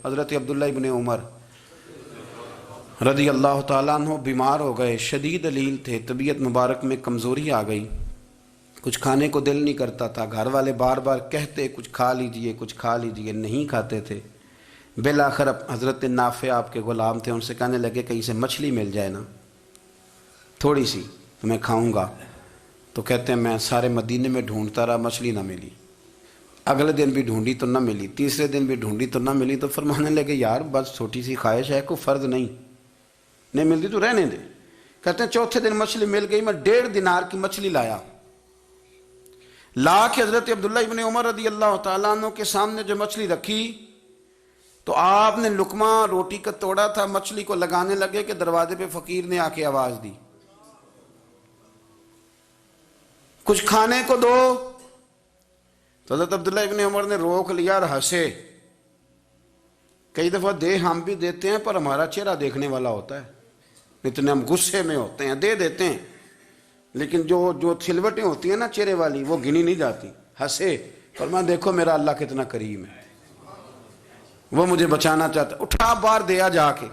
حضرت عبداللہ ابن عمر رضی اللہ تعالیٰ عنہ بیمار ہو گئے، شدید علیل تھے، طبیعت مبارک میں کمزوری آ گئی، کچھ کھانے کو دل نہیں کرتا تھا، گھر والے بار بار کہتے کچھ کھا لیجئے کچھ کھا لیجئے، نہیں کھاتے تھے۔ بالآخر حضرت نافع آپ کے غلام تھے، ان سے کہنے لگے کہیں سے مچھلی مل جائے نا تھوڑی سی تو میں کھاؤں گا۔ تو کہتے ہیں میں سارے مدینے میں ڈھونڈتا رہا، مچھلی نہ ملی، اگلے دن بھی ڈھونڈی تو نہ ملی، تیسرے دن بھی ڈھونڈی تو نہ ملی، تو فرمانے لگے یار بس چھوٹی سی خواہش ہے، کوئی فرض نہیں ملتی تو رہنے دے۔ کہتے ہیں چوتھے دن مچھلی مل گئی، میں 1.5 دینار کی مچھلی لایا، لا کے حضرت عبداللہ ابن عمر رضی اللہ تعالیٰ عنہ کے سامنے جو مچھلی رکھی تو آپ نے لقمہ روٹی کا توڑا تھا، مچھلی کو لگانے لگے کہ دروازے پہ فقیر نے آ کے آواز دی کچھ کھانے کو دو۔ تو حضرت عبداللہ ابن عمر نے روک لیا اور ہنسے۔ کئی دفعہ دے ہم بھی دیتے ہیں پر ہمارا چہرہ دیکھنے والا ہوتا ہے، اتنے ہم غصے میں ہوتے ہیں، دے دیتے ہیں، لیکن جو چھلوٹیں ہوتی ہیں نا چہرے والی وہ گنی نہیں جاتی۔ ہنسے، فرمایا دیکھو میرا اللہ کتنا کریم ہے، وہ مجھے بچانا چاہتا، اٹھا بار دیا جا کے۔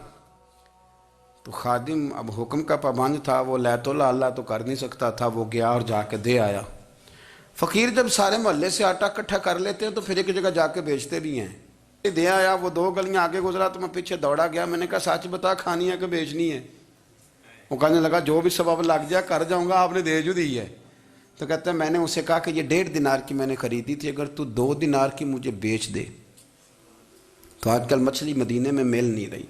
تو خادم اب حکم کا پابند تھا، وہ لیت اللہ تو کر نہیں سکتا تھا، وہ گیا اور جا کے دے آیا۔ فقیر جب سارے محلے سے آٹا اکٹھا کر لیتے ہیں تو پھر ایک جگہ جا کے بیچتے بھی ہیں۔ دے آیا، وہ 2 گلیاں آگے گزرا تو میں پیچھے دوڑا گیا، میں نے کہا سچ بتا کھانی ہے کہ بیچنی ہے؟ وہ کہنے لگا جو بھی سبب لگ جائے کر جاؤں گا، آپ نے دے جو دی ہے۔ تو کہتے ہیں میں نے اسے کہا کہ یہ 1.5 دینار کی میں نے خریدی تھی، اگر تو 2 دینار کی مجھے بیچ دے تو آج کل مچھلی مدینے میں مل نہیں رہی،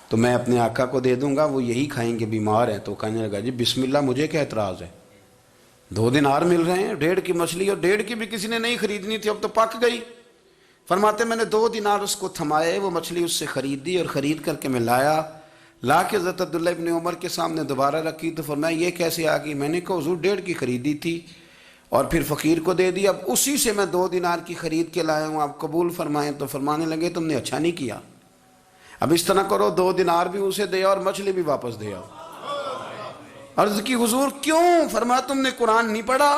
تو میں اپنے آقا کو دے دوں گا، وہ یہی کھائیں گے، بیمار ہیں۔ تو کہنے لگا جی بسم اللہ، مجھے کیا اعتراض ہے، 2 دینار مل رہے ہیں، 1.5 کی مچھلی، اور 1.5 کی بھی کسی نے نہیں خریدنی تھی، اب تو پک گئی۔ فرماتے میں نے 2 دینار اس کو تھمائے، وہ مچھلی اس سے خریدی اور خرید کر کے میں لا کے حضرت عبداللہ ابن عمر کے سامنے دوبارہ رکھی۔ تو فرمایا یہ کیسے آ گئی؟ میں نے کہا حضور 1.5 کی خریدی تھی اور پھر فقیر کو دے دی، اب اسی سے میں 2 دینار کی خرید کے لایا ہوں، آپ قبول فرمائیں۔ تو فرمانے لگے تم نے اچھا نہیں کیا، اب اس طرح کرو 2 دینار بھی اسے دے اور مچھلی بھی واپس دے آؤ۔ عرض کی حضور کیوں؟ فرمایا تم نے قرآن نہیں پڑھا؟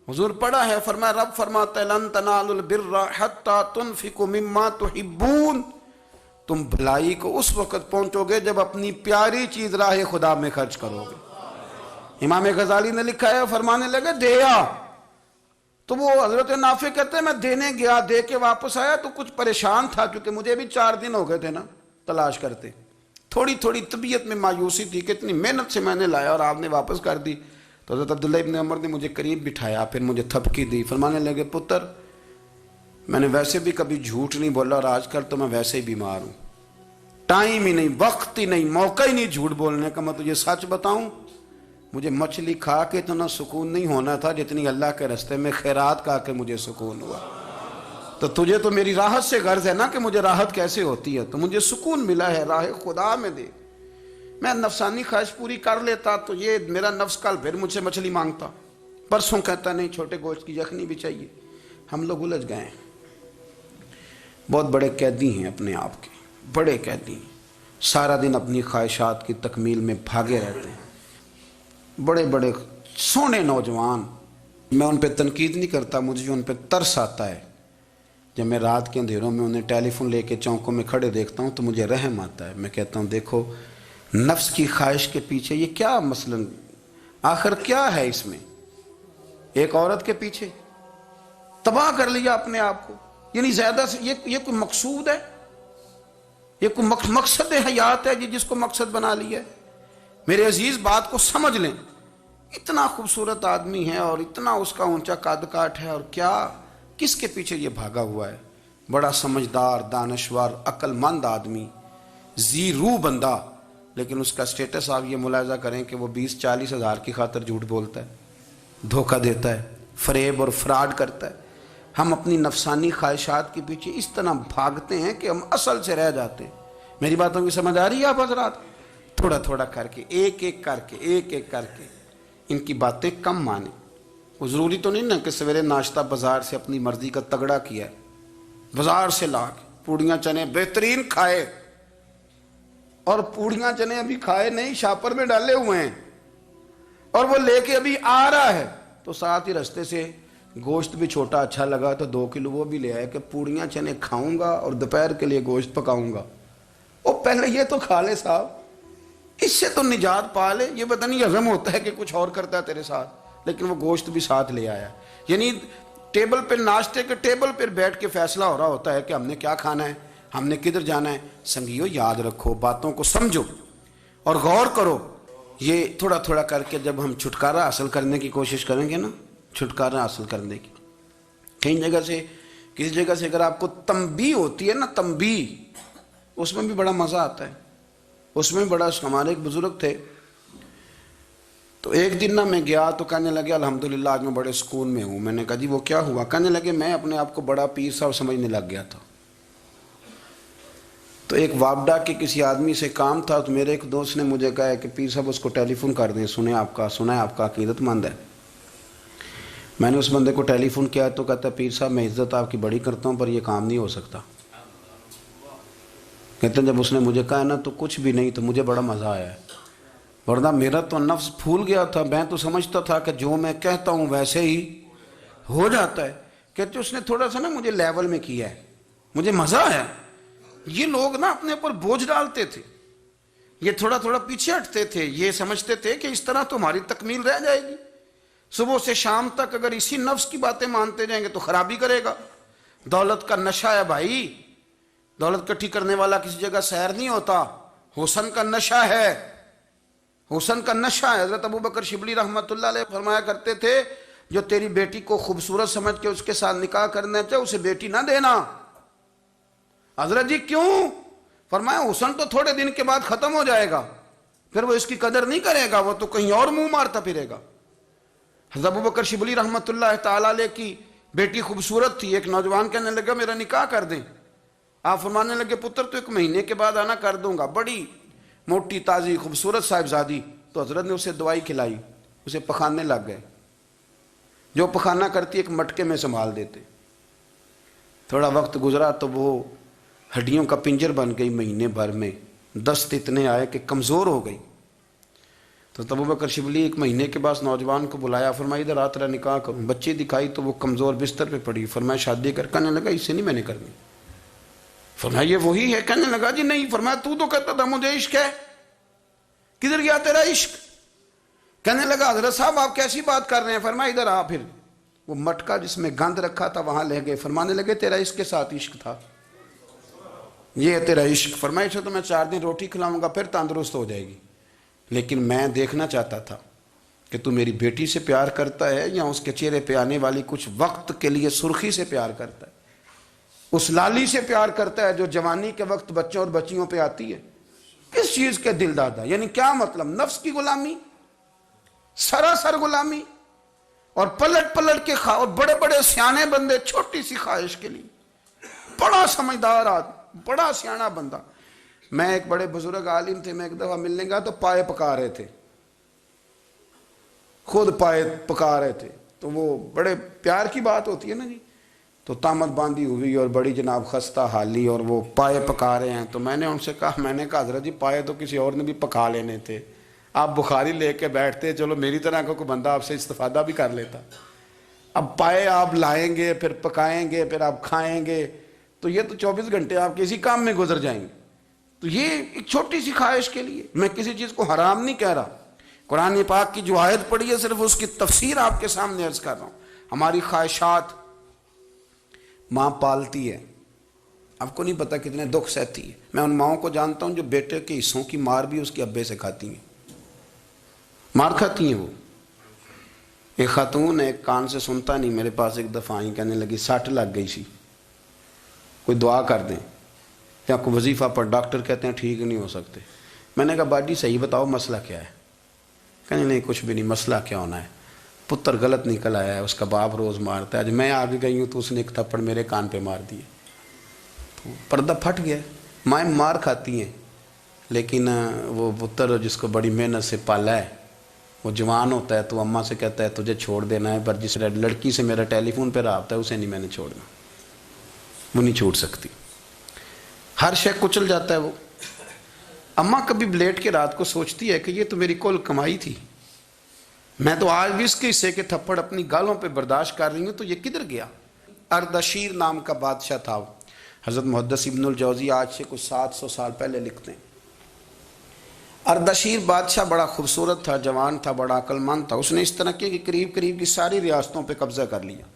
حضور پڑھا ہے، فرمایا رب فرماتا ہے لن تنالوا البر حتی تنفقوا مما تحبون، تم بھلائی کو اس وقت پہنچو گے جب اپنی پیاری چیز راہ خدا میں خرچ کرو گے۔ امام غزالی نے لکھا ہے، فرمانے لگے دیا، تو وہ حضرت نافع کہتے ہیں میں دینے گیا، دے کے واپس آیا تو کچھ پریشان تھا کیونکہ مجھے بھی 4 دن ہو گئے تھے نا تلاش کرتے، تھوڑی طبیعت میں مایوسی تھی کہ اتنی محنت سے میں نے لایا اور آپ نے واپس کر دی۔ تو حضرت عبداللہ ابن عمر نے مجھے قریب بٹھایا، پھر مجھے تھپکی دی، فرمانے لگے پتر میں نے ویسے بھی کبھی جھوٹ نہیں بولا اور آج کل تو میں ویسے ہی بیمار ہوں، ٹائم ہی نہیں، وقت ہی نہیں، موقع ہی نہیں جھوٹ بولنے کا، میں تجھے سچ بتاؤں مجھے مچھلی کھا کے اتنا سکون نہیں ہونا تھا جتنی اللہ کے راستے میں خیرات کھا کے مجھے سکون ہوا۔ تو تجھے تو میری راحت سے غرض ہے نا کہ مجھے راحت کیسے ہوتی ہے، تو مجھے سکون ملا ہے راہ خدا میں دے، میں نفسانی خواہش پوری کر لیتا تو یہ میرا نفس کل پھر مجھ سے مچھلی مانگتا، پرسوں کہتا نہیں چھوٹے گوشت کی یخنی بھی چاہیے۔ ہم لوگ الجھ گئے ہیں، بہت بڑے قیدی ہیں اپنے آپ کے، بڑے قیدی ہیں، سارا دن اپنی خواہشات کی تکمیل میں بھاگے رہتے ہیں، بڑے بڑے سونے نوجوان۔ میں ان پہ تنقید نہیں کرتا، مجھے ان پہ ترس آتا ہے، جب میں رات کے اندھیروں میں انہیں ٹیلی فون لے کے چوکوں میں کھڑے دیکھتا ہوں تو مجھے رحم آتا ہے۔ میں کہتا ہوں دیکھو نفس کی خواہش کے پیچھے یہ کیا مثلاً آخر کیا ہے اس میں، ایک عورت کے پیچھے تباہ کر لیا اپنے آپ کو، یعنی زیادہ سے یہ کوئی مقصود ہے، یہ کوئی مقصد حیات ہے جس کو مقصد بنا لیا ہے؟ میرے عزیز بات کو سمجھ لیں، اتنا خوبصورت آدمی ہے اور اتنا اس کا اونچا قد کاٹ ہے، اور کیا کس کے پیچھے یہ بھاگا ہوا ہے؟ بڑا سمجھدار، دانشور، عقل مند آدمی، ذی روح بندہ، لیکن اس کا سٹیٹس آپ یہ ملاحظہ کریں کہ وہ 20-40 ہزار کی خاطر جھوٹ بولتا ہے، دھوکہ دیتا ہے، فریب اور فراڈ کرتا ہے۔ ہم اپنی نفسانی خواہشات کے پیچھے اس طرح بھاگتے ہیں کہ ہم اصل سے رہ جاتے ہیں۔ میری باتوں کی سمجھ آ رہی ہے آپ حضرات؟ تھوڑا تھوڑا کر کے، ایک ایک کر کے ان کی باتیں کم مانیں۔ وہ ضروری تو نہیں نا کہ سویرے ناشتہ بازار سے اپنی مرضی کا تگڑا کیا ہے، بازار سے لا کے پوڑیاں چنے بہترین کھائے، اور پوڑیاں چنے ابھی کھائے نہیں، شاپر میں ڈالے ہوئے ہیں، اور وہ لے کے ابھی آ رہا ہے تو ساتھ ہی رستے سے گوشت بھی چھوٹا اچھا لگا تو 2 کلو وہ بھی لے آئے کہ پوڑیاں چنے کھاؤں گا اور دوپہر کے لیے گوشت پکاؤں گا۔ وہ پہلے یہ تو کھا لے صاحب، اس سے تو نجات پا لے۔ یہ پتہ نہیں ہضم ہوتا ہے کہ کچھ اور کرتا ہے تیرے ساتھ، لیکن وہ گوشت بھی ساتھ لے آیا۔ یعنی ٹیبل پہ، ناشتے کے ٹیبل پہ بیٹھ کے فیصلہ ہو رہا ہوتا ہے کہ ہم نے کیا کھانا ہے، ہم نے کدھر جانا ہے۔ سنگیو یاد رکھو، باتوں کو سمجھو اور غور کرو۔ یہ تھوڑا تھوڑا کر کے جب ہم چھٹکارا حاصل کرنے کی کوشش کریں گے نا، چھٹکارا حاصل کرنے کی، کئی جگہ سے، کسی جگہ سے اگر آپ کو تنبیہ ہوتی ہے نا، تنبیہ، اس میں بھی بڑا مزہ آتا ہے۔ اس میں بڑا، ہمارے ایک بزرگ تھے، تو ایک دن نا میں گیا تو کہنے لگے الحمدللہ آج میں بڑے سکون میں ہوں۔ میں نے کہا جی وہ کیا ہوا؟ کہنے لگے میں اپنے آپ کو بڑا پیر صاحب سمجھنے لگ گیا تھا، تو ایک وابڈا کے کسی آدمی سے کام تھا، تو میرے ایک دوست نے مجھے کہا کہ پیر صاحب اس کو ٹیلی فون کر دیں، سنا ہے آپ کا عقیدت مند ہے۔ میں نے اس بندے کو ٹیلی فون کیا تو کہتا ہے پیر صاحب میں عزت آپ کی بڑی کرتا ہوں پر یہ کام نہیں ہو سکتا۔ کہتے ہیں جب اس نے مجھے کہا نا تو کچھ بھی نہیں، تو مجھے بڑا مزہ آیا ہے، ورنہ میرا تو نفس پھول گیا تھا۔ میں تو سمجھتا تھا کہ جو میں کہتا ہوں ویسے ہی ہو جاتا ہے۔ کہتے اس نے تھوڑا سا نا مجھے لیول میں کیا ہے، مجھے مزہ آیا۔ یہ لوگ نا اپنے اوپر بوجھ ڈالتے تھے، یہ تھوڑا تھوڑا پیچھے ہٹتے تھے، یہ سمجھتے تھے کہ اس طرح تو ہماری تکمیل رہ جائے گی۔ صبح سے شام تک اگر اسی نفس کی باتیں مانتے جائیں گے تو خرابی کرے گا۔ دولت کا نشہ ہے بھائی، دولت کٹھی کرنے والا کسی جگہ سیر نہیں ہوتا، حسن کا نشہ ہے، حسن کا نشہ ہے۔ حضرت ابوبکر شبلی رحمۃ اللہ علیہ فرمایا کرتے تھے جو تیری بیٹی کو خوبصورت سمجھ کے اس کے ساتھ نکاح کرنا چاہے اسے بیٹی نہ دینا۔ حضرت جی کیوں؟ فرمایا حسن تو تھوڑے دن کے بعد ختم ہو جائے گا، پھر وہ اس کی قدر نہیں کرے گا، وہ تو کہیں اور منہ مارتا پھرے گا۔ حضرت ابوبکر شبلی رحمۃ اللہ تعالی علیہ کی بیٹی خوبصورت تھی، ایک نوجوان کہنے لگا میرا نکاح کر دیں۔ آپ فرمانے لگے پتر تو 1 مہینے کے بعد آنا، کر دوں گا۔ بڑی موٹی تازی خوبصورت صاحبزادی، تو حضرت نے اسے دوائی کھلائی، اسے پخانے لگ گئے۔ جو پخانہ کرتی ایک مٹکے میں سنبھال دیتے۔ تھوڑا وقت گزرا تو وہ ہڈیوں کا پنجر بن گئی، مہینے بھر میں دست اتنے آئے کہ کمزور ہو گئی۔ تو ابوبکر شبلی 1 مہینے کے بعد نوجوان کو بلایا، فرمایا ادھر آ تیرا نکاح کروں۔ بچی دکھائی تو وہ کمزور بستر پہ پڑی، فرمایا شادی کر۔ کہنے لگا اس سے نہیں میں نے کرنی۔ فرمایا یہ وہی ہے؟ کہنے لگا جی نہیں۔ فرمایا تو کہتا تھا مجھے عشق ہے، کدھر گیا تیرا عشق؟ کہنے لگا حضرت صاحب آپ کیسی بات کر رہے ہیں؟ فرمایا ادھر آ۔ پھر وہ مٹکا جس میں گند رکھا تھا وہاں لے گئے، فرمانے لگے تیرا اس کے ساتھ عشق تھا، یہ ہے تیرا عشق۔ فرمایا اسے تو میں 4 دن روٹی کھلاؤں گا پھر تندرست ہو جائے گی، لیکن میں دیکھنا چاہتا تھا کہ تو میری بیٹی سے پیار کرتا ہے یا اس کے چہرے پہ آنے والی کچھ وقت کے لیے سرخی سے پیار کرتا ہے، اس لالی سے پیار کرتا ہے جو جوانی کے وقت بچوں اور بچیوں پہ آتی ہے۔ کس چیز کے دل دادا؟ یعنی کیا مطلب؟ نفس کی غلامی، سراسر غلامی، اور پلٹ پلٹ کے اور بڑے بڑے سیانے بندے چھوٹی سی خواہش کے لیے، بڑا سمجھدار آدمی، بڑا سیانا بندہ۔ میں ایک بڑے بزرگ عالم تھے، میں ایک دفعہ ملنے گیا تو پائے پکا رہے تھے، خود پائے پکا رہے تھے، تو وہ بڑے پیار کی بات ہوتی ہے نا جی، تو تامت باندھی ہوئی اور بڑی جناب خستہ حالی، اور وہ پائے پکا رہے ہیں۔ تو میں نے ان سے کہا، میں نے کہا حضرت جی پائے تو کسی اور نے بھی پکا لینے تھے، آپ بخاری لے کے بیٹھتے، چلو میری طرح کا کوئی بندہ آپ سے استفادہ بھی کر لیتا۔ اب پائے آپ لائیں گے، پھر پکائیں گے، پھر آپ کھائیں گے، تو یہ تو 24 گھنٹے آپ کسی کام میں گزر جائیں گے۔ تو یہ ایک چھوٹی سی خواہش کے لیے، میں کسی چیز کو حرام نہیں کہہ رہا، قرآن پاک کی جو آیت پڑھی ہے صرف اس کی تفسیر آپ کے سامنے عرض کر رہا ہوں۔ ہماری خواہشات ماں پالتی ہے، آپ کو نہیں پتا کتنے دکھ سہتی ہے۔ میں ان ماؤں کو جانتا ہوں جو بیٹے کے حصوں کی مار بھی اس کے ابے سے کھاتی ہیں، مار کھاتی ہیں وہ۔ ایک خاتون ایک کان سے سنتا نہیں، میرے پاس ایک دفعہ آئی، کہنے لگی 60 لگ گئی سی، کوئی دعا کر دیں یا کوئی وظیفہ پر، ڈاکٹر کہتے ہیں ٹھیک نہیں ہو سکتے۔ میں نے کہا باجی صحیح بتاؤ مسئلہ کیا ہے؟ کہنے نہیں کچھ بھی نہیں، مسئلہ کیا ہونا ہے، پتر غلط نکل آیا ہے، اس کا باپ روز مارتا ہے، آج میں آگے گئی ہوں تو اس نے ایک تھپڑ میرے کان پہ مار دیے، تو پردہ پھٹ گیا۔ مائیں مار کھاتی ہیں، لیکن وہ پتر جس کو بڑی محنت سے پالا ہے وہ جوان ہوتا ہے تو اماں سے کہتا ہے تجھے چھوڑ دینا ہے، پر جس لڑکی سے میرا ٹیلی فون پہ رابطہ ہے اسے نہیں میں نے چھوڑنا، وہ نہیں چھوڑ سکتی، ہر شے کچل جاتا ہے وہ۔ اماں کبھی بلیٹ کے رات کو سوچتی ہے کہ یہ تو میری کل کمائی تھی، میں تو آج بھی اس کے حصے کے تھپڑ اپنی گالوں پہ برداشت کر رہی ہوں، تو یہ کدھر گیا؟ اردشیر نام کا بادشاہ تھا، حضرت محدث ابن الجوزی آج سے کچھ 700 سال پہلے لکھتے ہیں۔ اردشیر بادشاہ بڑا خوبصورت تھا، جوان تھا، بڑا عقل مند تھا۔ اس نے اس طرح کہ قریب کی ساری ریاستوں پہ قبضہ کر لیا۔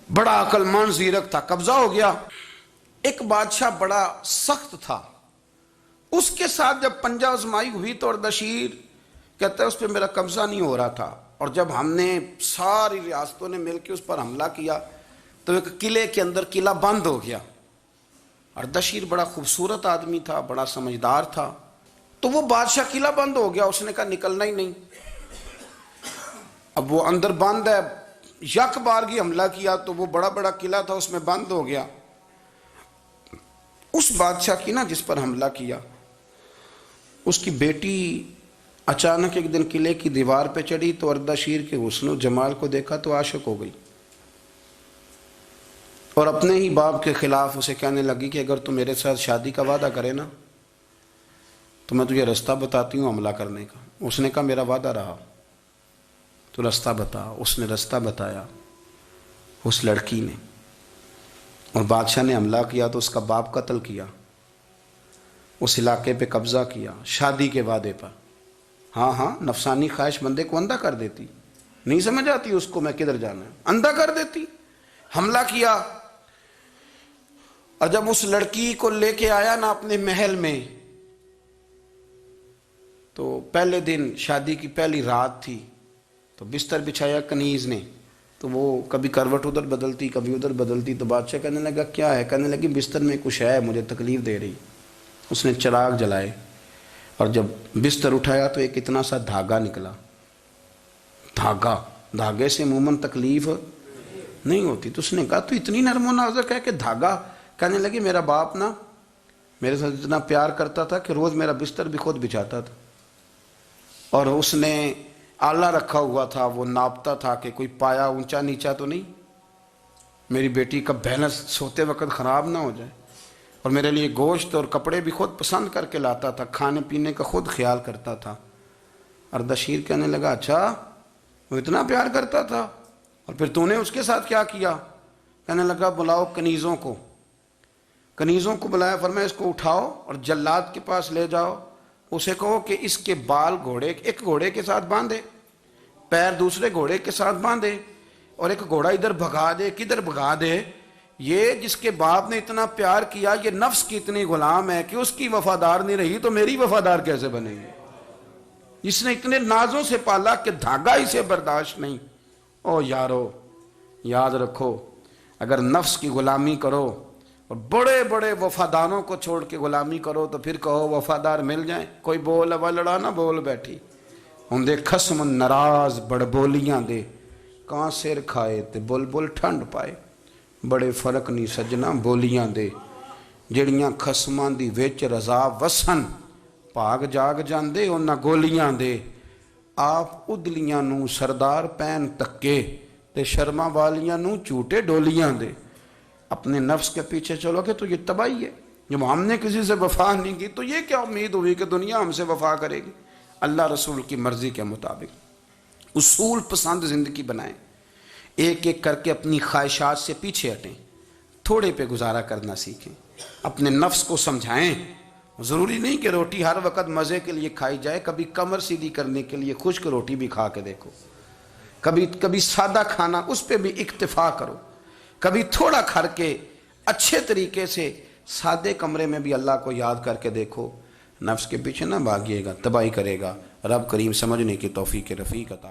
بڑا عقل مند زیرک تھا، قبضہ ہو گیا۔ ایک بادشاہ بڑا سخت تھا، اس کے ساتھ جب پنجہ آزمائی ہوئی تو اردشیر کہتا ہے اس پہ میرا قبضہ نہیں ہو رہا تھا، اور جب ہم نے ساری ریاستوں نے مل کے اس پر حملہ کیا تو ایک قلعے کے اندر قلعہ بند ہو گیا۔ اردشیر بڑا خوبصورت آدمی تھا، بڑا سمجھدار تھا، تو وہ بادشاہ قلعہ بند ہو گیا، اس نے کہا نکلنا ہی نہیں۔ اب وہ اندر بند ہے، یک بارگی حملہ کیا تو وہ بڑا قلعہ تھا، اس میں بند ہو گیا۔ اس بادشاہ کی نا جس پر حملہ کیا، اس کی بیٹی اچانک ایک دن قلعے کی دیوار پہ چڑھی تو اردشیر کے حسن و جمال کو دیکھا تو عاشق ہو گئی، اور اپنے ہی باپ کے خلاف اسے کہنے لگی کہ اگر تو میرے ساتھ شادی کا وعدہ کرے نا تو میں تجھے رستہ بتاتی ہوں حملہ کرنے کا۔ اس نے کہا میرا وعدہ رہا، تو رستہ بتا۔ اس نے رستہ بتایا اس لڑکی نے، اور بادشاہ نے حملہ کیا تو اس کا باپ قتل کیا، اس علاقے پہ قبضہ کیا شادی کے وعدے پر۔ ہاں نفسانی خواہش بندے کو اندھا کر دیتی، نہیں سمجھ آتی اس کو میں کدھر جانا ہے، اندھا کر دیتی۔ حملہ کیا، اور جب اس لڑکی کو لے کے آیا نا اپنے محل میں، تو پہلے دن شادی کی پہلی رات تھی، تو بستر بچھایا کنیز نے، تو وہ کبھی کروٹ ادھر بدلتی کبھی ادھر بدلتی، تو بادشاہ کہنے لگا کیا ہے؟ کہنے لگی بستر میں کچھ ہے، مجھے تکلیف دے رہی۔ اس نے چراغ جلائے اور جب بستر اٹھایا تو ایک اتنا سا دھاگا نکلا۔ دھاگے سے عموماً تکلیف نہیں ہوتی، تو اس نے کہا تو اتنی نرم و نازک ہے کہ دھاگا؟ کہنے لگی میرا باپ نا میرے ساتھ اتنا پیار کرتا تھا کہ روز میرا بستر بھی خود بچھاتا تھا، اور اس نے آلہ رکھا ہوا تھا، وہ ناپتا تھا کہ کوئی پایا اونچا نیچا تو نہیں، میری بیٹی کا بیلنس سوتے وقت خراب نہ ہو جائے، اور میرے لیے گوشت اور کپڑے بھی خود پسند کر کے لاتا تھا، کھانے پینے کا خود خیال کرتا تھا۔ اردشیر کہنے لگا اچھا وہ اتنا پیار کرتا تھا، اور پھر تو نے اس کے ساتھ کیا کیا؟ کہنے لگا بلاؤ کنیزوں کو بلایا، فرمایا اس کو اٹھاؤ اور جلاد کے پاس لے جاؤ، اسے کہو کہ اس کے بال ایک گھوڑے کے ساتھ باندھے، پیر دوسرے گھوڑے کے ساتھ باندھے، اور ایک گھوڑا ادھر بھگا دے، کدھر بھگا دے، یہ جس کے باپ نے اتنا پیار کیا یہ نفس کی اتنی غلام ہے کہ اس کی وفادار نہیں رہی تو میری وفادار کیسے بنے گی؟ اس نے اتنے نازوں سے پالا کہ دھاگا اسے برداشت نہیں۔ او یارو یاد رکھو، اگر نفس کی غلامی کرو اور بڑے بڑے وفاداروں کو چھوڑ کے غلامی کرو تو پھر کہو وفادار مل جائیں، کوئی بول اب لڑا نہ بول بیٹھی ہوں دے خصم ناراض بڑ بولیاں دے، کہاں سر کھائے تے بلبل ٹھنڈ پائے، بڑے فرق نہیں سجنا بولیاں دے، جڑیاں خصماں دی وچ رضا وسن، پاگ جاگ جاندے انہاں گولیاں دے، آپ ادلیاں نو سردار پین تکے تے شرما والیاں نو چوٹے ڈولیاں دے۔ اپنے نفس کے پیچھے چلو گے تو یہ تباہی ہے۔ جب ہم نے کسی سے وفا نہیں کی تو یہ کیا امید ہوئی کہ دنیا ہم سے وفا کرے گی؟ اللہ رسول کی مرضی کے مطابق اصول پسند زندگی بنائیں، ایک ایک کر کے اپنی خواہشات سے پیچھے ہٹیں، تھوڑے پہ گزارا کرنا سیکھیں، اپنے نفس کو سمجھائیں۔ ضروری نہیں کہ روٹی ہر وقت مزے کے لیے کھائی جائے، کبھی کمر سیدھی کرنے کے لیے خشک روٹی بھی کھا کے دیکھو، کبھی سادہ کھانا اس پہ بھی اکتفا کرو، کبھی تھوڑا کھا کے اچھے طریقے سے سادے کمرے میں بھی اللہ کو یاد کر کے دیکھو۔ نفس کے پیچھے نہ بھاگیے گا، تباہی کرے گا۔ رب کریم سمجھنے کی توفیق رفیق عطا